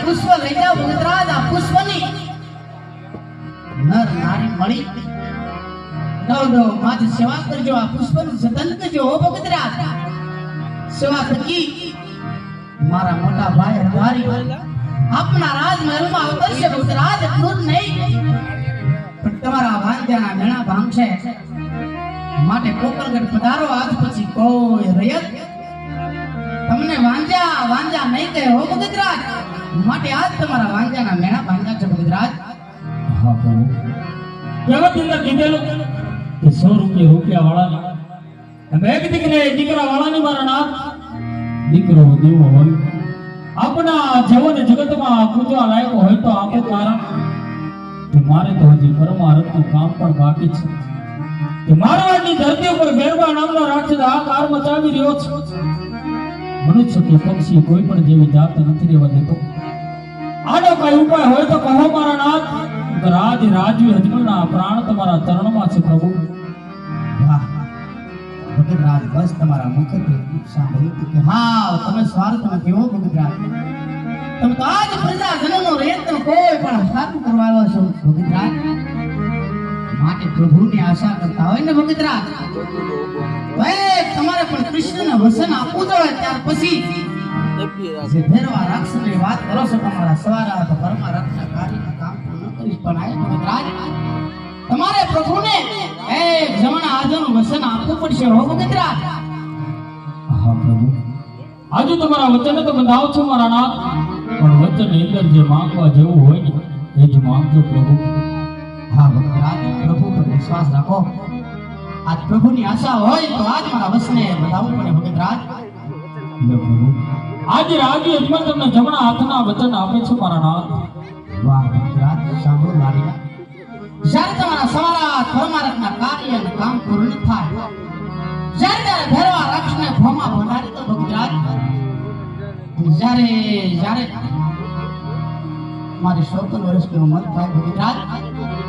પુષ્પ લઈ જાઓ ભગતરાજ આ પુષ્પની નર નારી મળી નવ માજ સેવા કરજો આ પુષ્પનું જતન કરજો હો ભગતરાજ સેવા થકી મારા મોટા ભાઈ હરવારી આપના રાજમહેલમાં અવતરશે ભગતરાજ એટલું જ નહીં પણ તમારા વાંદ્યાના ઘણા ભાંગશે માટે કોકલગઢ પધારો આજ પછી કોઈ રયત તમને વાંજા નહીં કહે હો ભગતરાજ માટે આજ તમારા વાંજાના મેણા ભાંગા છે ભગતરાજ હા પ્રભુ જગતના કીધેલું કે 100 રૂપિયા વાળાની મેં કીધું કે દીકરા વાળાની મારા નાથ દીકરો દેવો હોય આપણા જીવન જગતમાં પૂજવા લાયક હોય તો આપે કારણ મારે તો હજી પરમાર્થનું કામ પણ બાકી છે કે મારવાડની ધરતી ઉપર ગેરબા નામનો રાક્ષસ હાહાકાર મચાવી રહ્યો છે મનુષ્ય કે પક્ષી કોઈ પણ જેવી જાત નથી રહેવા દેતો આનો કઈ ઉપાય હોય તો કહો મારા નાથ રાજ રાજવી હજમલના પ્રાણ તમારા ચરણમાં છે પ્રભુ વાહ ભગતરાજ બસ તમારા મુખથી સાંભળ્યું કે હા તમે સ્વાર્થમાં કેવો ભગતરાજ તમે તો આજ પ્રજાજનોનો રેતન કોઈ પણ સારું કરવા આવ્યા છો ભગતરાજ માટે પ્રભુની આશા કરતા હોય ને ભગતરાજ ભાઈ તમારે પણ કૃષ્ણને વસન આપવું જોઈએ ત્યાર પછી જે ભેરવા રાક્ષસની વાત કરો છો તમારા સવારા તો પરમા રક્ષા કાર્યના કામ પૂર્ણ કરી પણ આય ભગતરાજ તમારે પ્રભુને એક જમણા આદરનું વસન આપવું પડશે હો ભગતરાજ હા પ્રભુ આજે તમારા વચને તો બંધાવ છો મારા નાથ પણ વચનની અંદર જે માંગવા જેવું હોય ને એ જ માંગજો પ્રભુ હા ભગતરાજ પ્રભુ પર વિશ્વાસ રાખો આજ પ્રભુની આશા હોય તો આજ મારા વસને બતાવવું પડે ભગતરાજ લે પ્રભુ આજે રાજી અજમલ તમને જમણા હાથના વચન આપે છે મારા નાથ વાહ ભગતરાજ સાંભળો મારી જ્યારે તમારા સવારા પરમારથના કાર્ય અને કામ પૂર્ણ થાય જ્યારે ભેરવા રાક્ષસને ભોમાં ભંડારી તો ભગતરાજ જ્યારે મારી 14 વર્ષની ઉંમર થાય ભગતરાજ